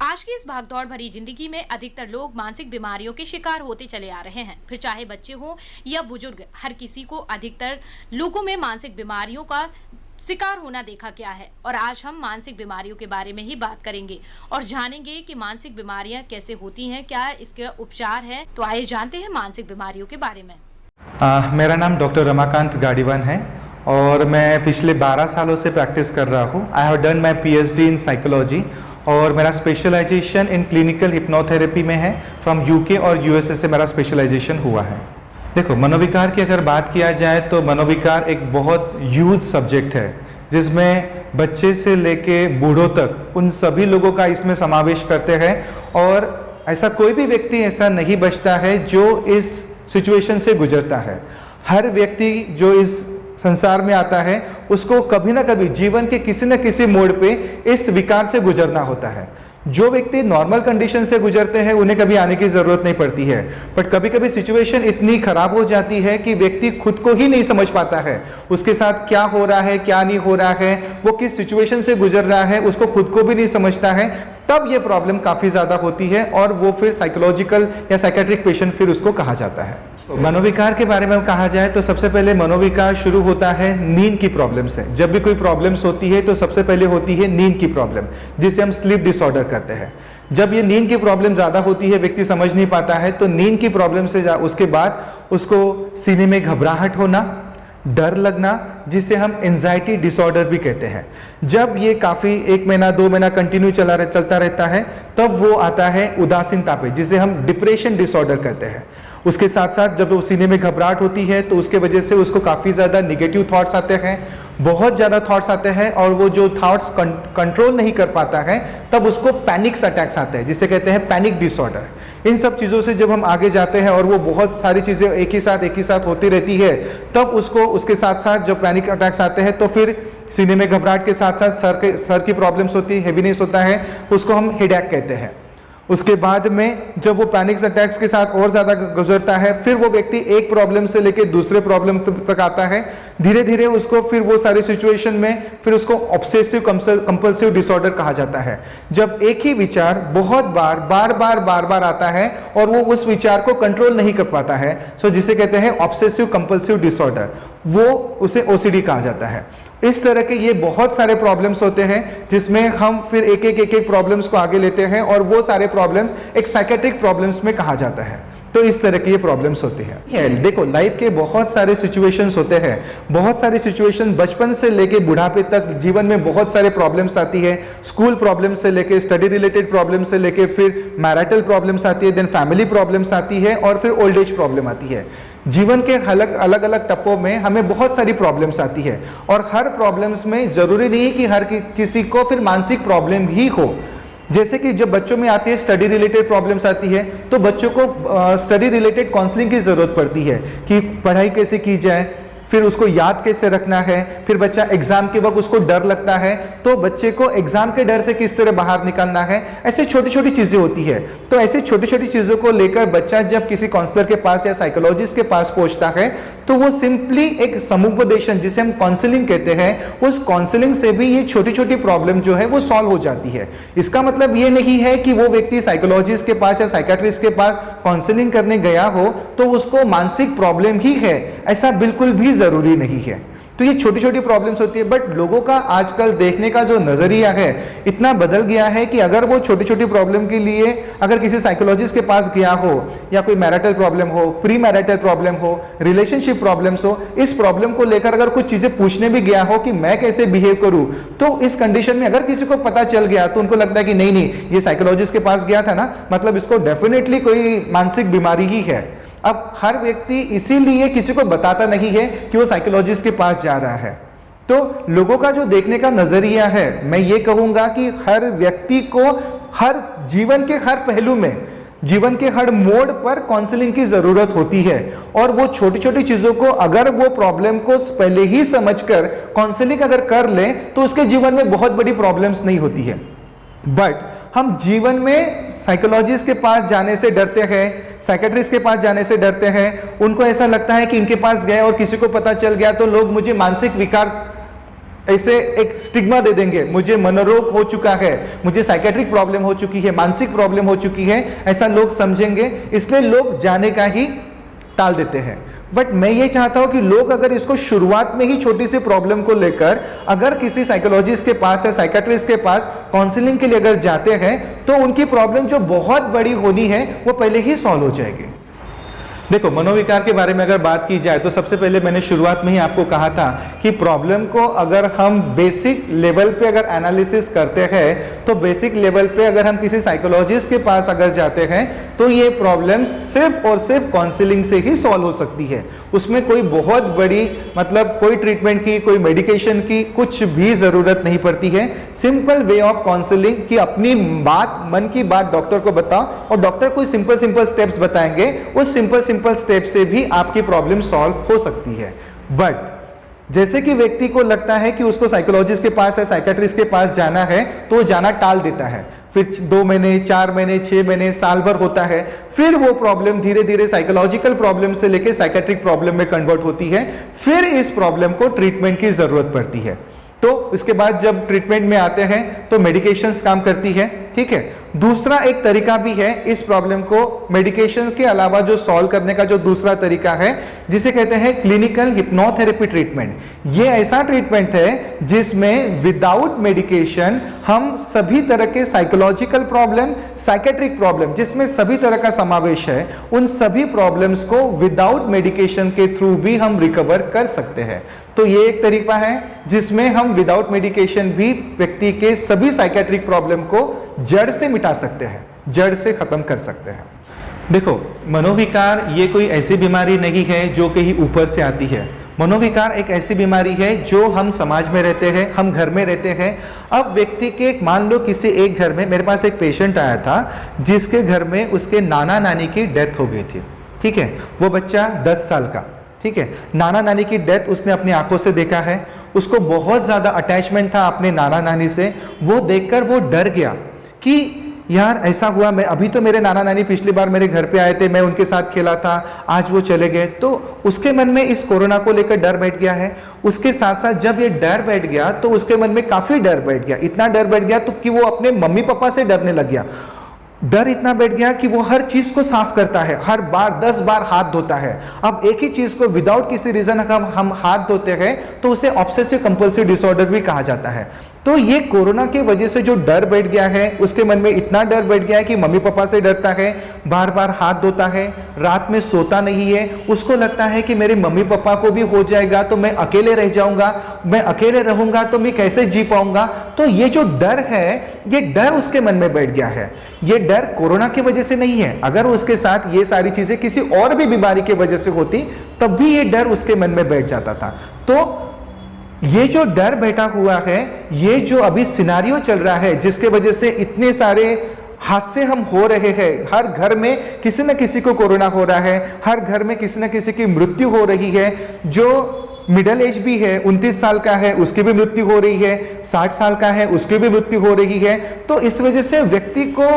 आज की इस भागदौड़ भरी जिंदगी में अधिकतर लोग मानसिक बीमारियों के शिकार होते चले आ रहे हैं। फिर चाहे बच्चे हों या बुजुर्ग, हर किसी को अधिकतर लोगों में मानसिक बीमारियों का शिकार होना देखा गया है। और आज हम मानसिक बीमारियों के बारे में ही बात करेंगे और जानेंगे कि मानसिक बीमारियां कैसे होती हैं, क्या इसके उपचार है। तो आइए जानते हैं मानसिक बीमारियों के बारे में। मेरा नाम डॉक्टर रमाकांत गाड़ीवान है और मैं पिछले 12 सालों से प्रैक्टिस कर रहा हूँ। I have done my PhD in psychology और मेरा स्पेशलाइजेशन इन क्लिनिकल हिप्नोथेरेपी में है। फ्रॉम UK और USA से मेरा स्पेशलाइजेशन हुआ है। देखो, मनोविकार की अगर बात किया जाए तो मनोविकार एक बहुत ह्यूज सब्जेक्ट है जिसमें बच्चे से लेके बूढ़ों तक उन सभी लोगों का इसमें समावेश करते हैं। और ऐसा कोई भी व्यक्ति ऐसा नहीं बचता है जो इस सिचुएशन से गुजरता है। हर व्यक्ति जो इस संसार में आता है उसको कभी ना कभी जीवन के किसी न किसी मोड़ पे इस विकार से गुजरना होता है। जो व्यक्ति नॉर्मल कंडीशन से गुजरते हैं उन्हें कभी आने की जरूरत नहीं पड़ती है, बट कभी कभी सिचुएशन इतनी खराब हो जाती है कि व्यक्ति खुद को ही नहीं समझ पाता है उसके साथ क्या हो रहा है, क्या नहीं हो रहा है, वो किस सिचुएशन से गुजर रहा है, उसको खुद को भी नहीं समझता है। तब ये प्रॉब्लम काफी ज्यादा होती है और वो फिर साइकोलॉजिकल या साइकेट्रिक पेशेंट फिर उसको कहा जाता है। मनोविकार के बारे में कहा जाए तो सबसे पहले मनोविकार शुरू होता है नींद की प्रॉब्लम से। जब भी कोई प्रॉब्लम्स होती है तो सबसे पहले होती है नींद की प्रॉब्लम, जिसे हम स्लीप डिसऑर्डर कहते हैं। जब ये नींद की प्रॉब्लम ज़्यादा होती है, व्यक्ति समझ नहीं पाता है, तो नींद की प्रॉब्लम से उसके बाद उसको सीने में घबराहट होना, डर लगना, जिसे हम एंजाइटी डिसऑर्डर भी कहते हैं। जब ये काफ़ी 1 महीना 2 महीना कंटिन्यू चलता रहता है तब वो आता है उदासीनता पे, जिसे हम डिप्रेशन डिसऑर्डर कहते हैं। उसके साथ साथ जब वो सीने में घबराहट होती है तो उसके वजह से उसको काफ़ी ज़्यादा निगेटिव थॉट्स आते हैं, बहुत ज़्यादा थॉट्स आते हैं, और वो जो थॉट्स कंट्रोल नहीं कर पाता है तब उसको पैनिक्स अटैक्स आते हैं, जिसे कहते हैं पैनिक डिसऑर्डर। इन सब चीज़ों से जब हम आगे जाते हैं और वो बहुत सारी चीज़ें एक ही साथ होती रहती है, तब उसको उसके साथ साथ जब पैनिक अटैक्स आते हैं तो फिर सीने में घबराहट के साथ साथ सर की प्रॉब्लम्स होती है, हेवीनेस होता है, उसको हम हेडेक कहते हैं। उसके बाद में जब वो पैनिक अटैक्स के साथ और ज़्यादा गुजरता है, फिर वो व्यक्ति एक प्रॉब्लम से लेकर दूसरे प्रॉब्लम तक आता है। धीरे धीरे उसको फिर वो सारी सिचुएशन में फिर उसको ऑब्सेसिव कंपल्सिव डिसऑर्डर कहा जाता है। जब एक ही विचार बहुत बार बार आता है और वो उस विचार को कंट्रोल नहीं कर पाता है, सो जिसे कहते हैं ऑब्सेसिव कंपल्सिव डिसऑर्डर, वो उसे OCD कहा जाता है। इस तरह के ये बहुत सारे प्रॉब्लम्स होते हैं जिसमें हम फिर एक एक प्रॉब्लम्स को आगे लेते हैं और वो सारे प्रॉब्लम्स एक साइकेट्रिक प्रॉब्लम्स में कहा जाता है। तो इस तरह की ये प्रॉब्लम्स होती हैं। देखो, लाइफ के बहुत सारे सिचुएशंस होते हैं, बहुत सारी सिचुएशन बचपन से लेके बुढ़ापे तक जीवन में बहुत सारे प्रॉब्लम्स आती है। स्कूल प्रॉब्लम से लेके, स्टडी रिलेटेड प्रॉब्लम से लेके, फिर मैरिटल प्रॉब्लम्स आती है, देन फैमिली प्रॉब्लम्स आती है और फिर ओल्ड एज प्रॉब्लम आती है। जीवन के अलग अलग टप्पों में हमें बहुत सारी प्रॉब्लम्स आती है और हर प्रॉब्लम्स में जरूरी नहीं कि हर किसी को फिर मानसिक प्रॉब्लम ही हो। जैसे कि जब बच्चों में आती है स्टडी रिलेटेड प्रॉब्लम्स आती है तो बच्चों को स्टडी रिलेटेड काउंसलिंग की जरूरत पड़ती है कि पढ़ाई कैसे की जाए, फिर उसको याद कैसे रखना है, फिर बच्चा एग्जाम के वक्त उसको डर लगता है तो बच्चे को एग्जाम के डर से किस तरह बाहर निकालना है। ऐसे छोटी छोटी चीजें होती है। तो ऐसे छोटी छोटी चीजों को लेकर बच्चा जब किसी काउंसलर के पास या साइकोलॉजिस्ट के पास पहुंचता है तो वो सिंपली एक समुपदेशन, जिसे हम काउंसलिंग कहते हैं, उस काउंसलिंग से भी ये छोटी छोटी प्रॉब्लम जो है वो सॉल्व हो जाती है। इसका मतलब ये नहीं है कि वो व्यक्ति साइकोलॉजिस्ट के पास या साइकेट्रिस्ट के पास काउंसलिंग करने गया हो तो उसको मानसिक प्रॉब्लम ही है, ऐसा बिल्कुल भी जरूरी नहीं है। तो ये छोटी छोटी प्रॉब्लम्स होती है, बट लोगों का आजकल देखने का जो नजरिया है इतना बदल गया है कि अगर वो छोटी छोटी प्रॉब्लम के लिए अगर किसी साइकोलॉजिस्ट के पास गया हो या कोई मैरिटल प्रॉब्लम हो, प्री मैरिटल प्रॉब्लम हो, रिलेशनशिप प्रॉब्लम्स हो, इस प्रॉब्लम को लेकर अगर कुछ चीजें पूछने भी गया हो कि मैं कैसे बिहेव करूं, तो इस कंडीशन में अगर किसी को पता चल गया तो उनको लगता है कि नहीं ये साइकोलॉजिस्ट के पास गया था ना, मतलब इसको डेफिनेटली कोई मानसिक बीमारी ही है। अब हर व्यक्ति इसीलिए किसी को बताता नहीं है कि वो साइकोलॉजिस्ट के पास जा रहा है। तो लोगों का जो देखने का नजरिया है, मैं ये कहूंगा कि हर व्यक्ति को हर जीवन के हर पहलू में, जीवन के हर मोड़ पर काउंसलिंग की जरूरत होती है। और वो छोटी छोटी चीजों को अगर वो प्रॉब्लम को पहले ही समझकर काउंसलिंग अगर कर ले तो उसके जीवन में बहुत बड़ी प्रॉब्लम्स नहीं होती है। बट हम जीवन में साइकोलॉजिस्ट के पास जाने से डरते हैं, साइकेट्रिस्ट के पास जाने से डरते हैं। उनको ऐसा लगता है कि इनके पास गए और किसी को पता चल गया तो लोग मुझे मानसिक विकार ऐसे एक स्टिग्मा दे देंगे, मुझे मनोरोग हो चुका है, मुझे साइकेट्रिक प्रॉब्लम हो चुकी है, मानसिक प्रॉब्लम हो चुकी है, ऐसा लोग समझेंगे, इसलिए लोग जाने का ही टाल देते हैं। बट मैं ये चाहता हूं कि लोग अगर इसको शुरुआत में ही छोटी सी प्रॉब्लम को लेकर अगर किसी साइकोलॉजिस्ट के पास या साइकेट्रिस्ट के पास काउंसलिंग के लिए अगर जाते हैं तो उनकी प्रॉब्लम जो बहुत बड़ी होनी है वो पहले ही सॉल्व हो जाएगी। देखो, मनोविकार के बारे में अगर बात की जाए तो सबसे पहले मैंने शुरुआत में ही आपको कहा था कि प्रॉब्लम को अगर हम बेसिक लेवल पे अगर एनालिसिस करते हैं तो बेसिक लेवल पे अगर हम किसी साइकोलॉजिस्ट के पास अगर जाते हैं तो ये प्रॉब्लम सिर्फ और सिर्फ काउंसलिंग से ही सॉल्व हो सकती है। उसमें कोई बहुत बड़ी मतलब कोई ट्रीटमेंट की, कोई मेडिकेशन की कुछ भी जरूरत नहीं पड़ती है। सिंपल वे ऑफ काउंसलिंग कि अपनी बात, मन की बात डॉक्टर को बताओ और डॉक्टर कोई सिंपल स्टेप्स बताएंगे, उस सिंपल स्टेप से भी आपकी प्रॉब्लम सॉल्व हो सकती है। बट जैसे कि व्यक्ति को लगता है कि उसको साइकोलॉजिस्ट के पास या साइकेट्रिस्ट के पास जाना है तो जाना टाल देता है, फिर 2 महीने, 4 महीने, 6 महीने, साल भर होता है, फिर वो प्रॉब्लम धीरे धीरे साइकोलॉजिकल प्रॉब्लम से लेकर साइकेट्रिक प्रॉब्लम में कन्वर्ट होती है, फिर इस प्रॉब्लम को ट्रीटमेंट की जरूरत पड़ती है। तो इसके बाद जब ट्रीटमेंट में आते हैं तो मेडिकेशंस काम करती है, ठीक है। दूसरा एक तरीका भी है इस प्रॉब्लम को मेडिकेशन के अलावा जो सॉल्व करने का जो दूसरा तरीका है जिसे कहते हैं क्लिनिकल हिप्नोथेरेपी ट्रीटमेंट। ये ऐसा ट्रीटमेंट है जिसमें विदाउट मेडिकेशन हम सभी तरह के साइकोलॉजिकल प्रॉब्लम, साइकेट्रिक प्रॉब्लम जिसमें सभी तरह का समावेश है, उन सभी प्रॉब्लम्स को विदाउट मेडिकेशन के थ्रू भी हम रिकवर कर सकते हैं। तो ये एक तरीका है जिसमें हम विदाउट मेडिकेशन भी व्यक्ति के सभी साइकेट्रिक प्रॉब्लम को जड़ से मिटा सकते हैं, जड़ से खत्म कर सकते हैं। देखो, मनोविकार ये कोई ऐसी बीमारी नहीं है जो कहीं ऊपर से आती है। मनोविकार एक ऐसी बीमारी है जो हम समाज में रहते हैं, हम घर में रहते हैं। अब व्यक्ति के मान लो किसी एक घर में, मेरे पास एक पेशेंट आया था जिसके घर में उसके नाना नानी की डेथ हो गई थी, ठीक है। वो बच्चा 10 साल का, ठीक है। नाना नानी की डेथ उसने अपनी आंखों से देखा है, उसको बहुत ज्यादा अटैचमेंट था अपने नाना नानी से। वो देखकर वो डर गया कि यार ऐसा हुआ, मैं अभी तो मेरे नाना नानी पिछली बार मेरे घर पे आए थे, मैं उनके साथ खेला था, आज वो चले गए। तो उसके मन में इस कोरोना को लेकर डर बैठ गया है। उसके साथ साथ जब ये डर बैठ गया तो उसके मन में काफी डर बैठ गया, इतना डर बैठ गया तो कि वो अपने मम्मी पापा से डरने लग गया। डर इतना बैठ गया कि वो हर चीज को साफ करता है, हर बार 10 बार हाथ धोता है। अब एक ही चीज को विदाउट किसी रीजन हम हाथ धोते हैं तो उसे ऑब्सेसिव कंपल्सिव डिसऑर्डर भी कहा जाता है। तो ये कोरोना की वजह से जो डर बैठ गया है, उसके मन में इतना डर बैठ गया है कि मम्मी पापा से डरता है, बार बार हाथ धोता है, रात में सोता नहीं है। उसको लगता है कि मेरे मम्मी पापा को भी हो जाएगा तो मैं अकेले रह जाऊंगा, मैं अकेले रहूंगा तो मैं कैसे जी पाऊंगा। तो ये जो डर है, ये डर उसके मन में बैठ गया है। ये डर कोरोना की वजह से नहीं है। अगर उसके साथ ये सारी चीजें किसी और भी बीमारी की वजह से होती तब भी ये डर उसके मन में बैठ जाता था। तो ये जो डर बैठा हुआ है, ये जो अभी सिनारियो चल रहा है जिसके वजह से इतने सारे हादसे हम हो रहे हैं, हर घर में किसी न किसी को कोरोना हो रहा है, हर घर में किसी न किसी की मृत्यु हो रही है। जो मिडिल एज भी है, 29 साल का है, उसकी भी मृत्यु हो रही है, 60 साल का है, उसकी भी मृत्यु हो रही है। तो इस वजह से व्यक्ति को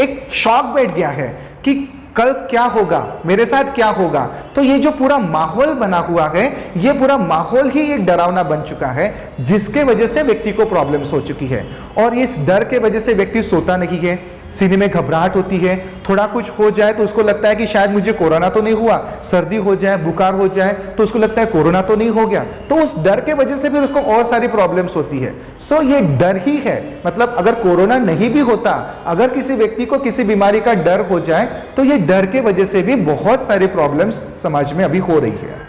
एक शॉक बैठ गया है कि कल क्या होगा, मेरे साथ क्या होगा। तो ये जो पूरा माहौल बना हुआ है, ये पूरा माहौल ही एक डरावना बन चुका है जिसके वजह से व्यक्ति को प्रॉब्लम्स हो चुकी है। और इस डर के वजह से व्यक्ति सोता नहीं है, सीने में घबराहट होती है, थोड़ा कुछ हो जाए तो उसको लगता है कि शायद मुझे कोरोना तो नहीं हुआ, सर्दी हो जाए, बुखार हो जाए तो उसको लगता है कोरोना तो नहीं हो गया। तो उस डर के वजह से फिर उसको और सारी प्रॉब्लम्स होती है। सो ये डर ही है, मतलब अगर कोरोना नहीं भी होता, अगर किसी व्यक्ति को किसी बीमारी का डर हो जाए तो ये डर के वजह से भी बहुत सारी प्रॉब्लम्स समाज में अभी हो रही है।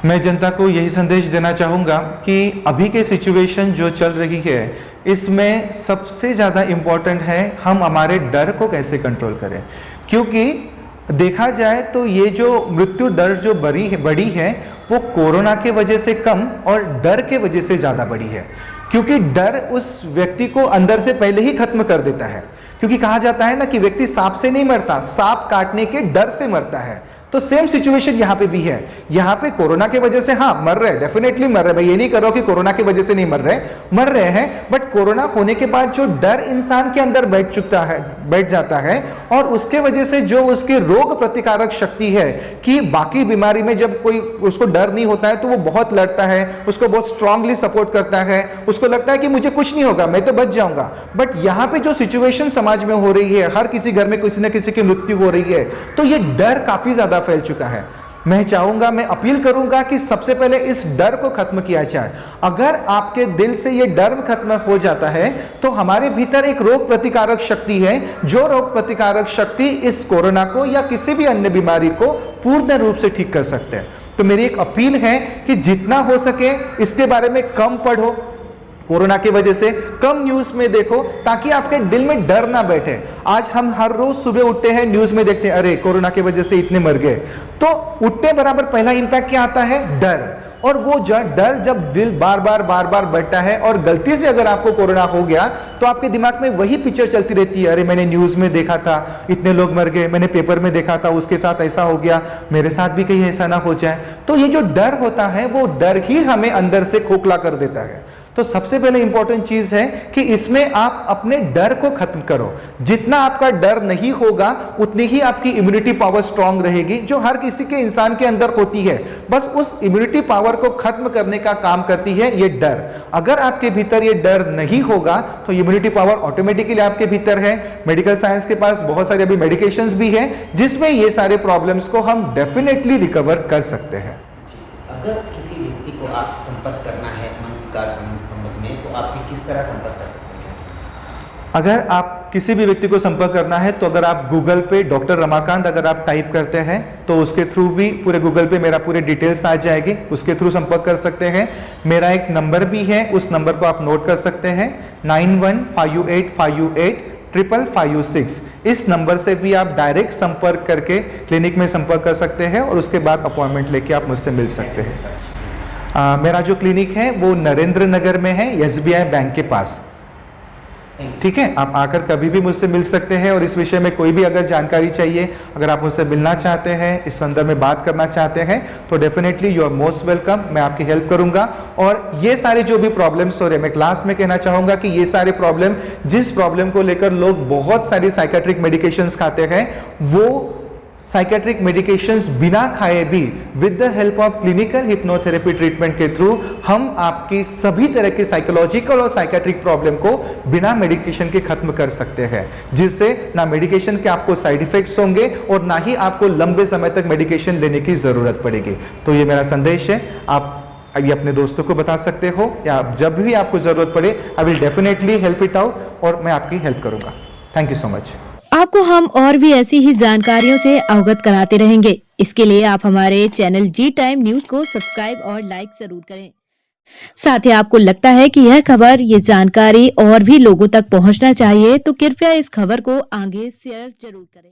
मैं जनता को यही संदेश देना चाहूँगा कि अभी के सिचुएशन जो चल रही है इसमें सबसे ज़्यादा इम्पॉर्टेंट है हम हमारे डर को कैसे कंट्रोल करें। क्योंकि देखा जाए तो ये जो मृत्यु दर जो बड़ी है वो कोरोना के वजह से कम और डर के वजह से ज़्यादा बड़ी है। क्योंकि डर उस व्यक्ति को अंदर से पहले ही खत्म कर देता है। क्योंकि कहा जाता है ना कि व्यक्ति सांप से नहीं मरता, सांप काटने के डर से मरता है। तो सेम सिचुएशन यहाँ पे भी है। यहाँ पे कोरोना की वजह से हाँ मर रहे हैं, डेफिनेटली मर रहे हैं, मैं ये नहीं कर रहा हूँ कि कोरोना की वजह से नहीं मर रहे हैं, बट कोरोना होने के बाद जो डर इंसान के अंदर बैठ जाता है और उसके वजह से जो उसकी रोग प्रतिकारक शक्ति है कि बाकी बीमारी में जब कोई उसको डर नहीं होता है तो वो बहुत लड़ता है, उसको बहुत स्ट्रांगली सपोर्ट करता है, उसको लगता है कि मुझे कुछ नहीं होगा, मैं तो बच जाऊंगा। बट यहाँ पे जो सिचुएशन समाज में हो रही है, हर किसी घर में किसी न किसी की मृत्यु हो रही है, तो ये डर काफी ज्यादा फैल चुका है। मैं चाहूंगा, मैं अपील करूंगा कि सबसे पहले इस डर को खत्म किया जाए। अगर आपके दिल से ये डर खत्म हो जाता है तो हमारे भीतर एक रोग प्रतिकारक शक्ति है, जो रोग प्रतिकारक शक्ति इस कोरोना को या किसी भी अन्य बीमारी को पूर्ण रूप से ठीक कर सकते हैं। तो मेरी एक अपील है कि जितना हो सके इसके बारे में कम पढ़ो, कोरोना की वजह से कम न्यूज में देखो, ताकि आपके दिल में डर ना बैठे। आज हम हर रोज सुबह उठते हैं, न्यूज में देखते हैं अरे कोरोना की वजह से इतने मर गए, तो उठने बराबर पहला इंपैक्ट क्या आता है? डर। और वो डर जब दिल बार बार बढ़ता है और गलती से अगर आपको कोरोना हो गया तो आपके दिमाग में वही पिक्चर चलती रहती है, अरे मैंने न्यूज में देखा था इतने लोग मर गए, मैंने पेपर में देखा था उसके साथ ऐसा हो गया, मेरे साथ भी कहीं ऐसा ना हो जाए। तो ये जो डर होता है वो डर ही हमें अंदर से खोखला कर देता है। तो सबसे पहले इंपॉर्टेंट चीज है कि इसमें आप अपने डर को खत्म करो। जितना आपका डर नहीं होगा उतनी ही आपकी इम्यूनिटी पावर स्ट्रांग रहेगी, जो हर किसी के इंसान के अंदर होती है। बस उस इम्यूनिटी पावर को खत्म करने का काम करती है ये डर। अगर आपके भीतर ये डर नहीं होगा तो इम्यूनिटी पावर ऑटोमेटिकली आपके भीतर है। मेडिकल साइंस के पास बहुत सारे अभी मेडिकेशंस भी है जिसमें ये सारे प्रॉब्लम्स को हम डेफिनेटली रिकवर कर सकते हैं। अगर किसी व्यक्ति को आपसे संपर्क करना है मन का संबंध में, तो आपसे किस तरह संपर्क कर सकते हैं? अगर आप किसी भी व्यक्ति को संपर्क करना है तो अगर आप गूगल पे डॉक्टर रमाकांत अगर आप टाइप करते हैं तो उसके थ्रू भी पूरे गूगल पे मेरा पूरे डिटेल्स आ जाएगी, उसके थ्रू संपर्क कर सकते हैं। मेरा एक नंबर भी है, उस नंबर को आप नोट कर सकते हैं 9158585556। इस नंबर से भी आप डायरेक्ट संपर्क करके क्लिनिक में संपर्क कर सकते हैं और उसके बाद अपॉइंटमेंट लेके आप मुझसे मिल सकते हैं। मेरा जो क्लिनिक है वो नरेंद्र नगर में है, SBI बैंक के पास। ठीक है, आप आकर कभी भी मुझसे मिल सकते हैं और इस विषय में कोई भी अगर जानकारी चाहिए, अगर आप मुझसे मिलना चाहते हैं, इस संदर्भ में बात करना चाहते हैं तो definitely you are most welcome, मैं आपकी हेल्प करूंगा। और ये सारे जो भी प्रॉब्लम्स हो रहे हैं, मैं क्लास में कहना चाहूंगा कि ये सारे प्रॉब्लम, जिस प्रॉब्लम को लेकर लोग बहुत सारी साइकेट्रिक मेडिकेशंस खाते हैं, वो साइकेट्रिक मेडिकेशंस बिना खाए भी with the help of clinical hypnotherapy treatment के थ्रू हम आपकी सभी तरह के साइकोलॉजिकल और साइकेट्रिक प्रॉब्लम को बिना मेडिकेशन के खत्म कर सकते हैं, जिससे ना मेडिकेशन के आपको साइड इफेक्ट्स होंगे और ना ही आपको लंबे समय तक मेडिकेशन लेने की जरूरत पड़ेगी। तो ये मेरा संदेश है, आप अभी अपने दोस्तों को बता सकते हो या जब भी आपको जरूरत पड़े, I will definitely help it out और मैं आपकी हेल्प करूंगा। Thank you so much. आपको हम और भी ऐसी ही जानकारियों से अवगत कराते रहेंगे। इसके लिए आप हमारे चैनल जी टाइम न्यूज को सब्सक्राइब और लाइक जरूर करें। साथ ही आपको लगता है कि यह खबर, ये जानकारी और भी लोगों तक पहुंचना चाहिए तो कृपया इस खबर को आगे शेयर जरूर करें।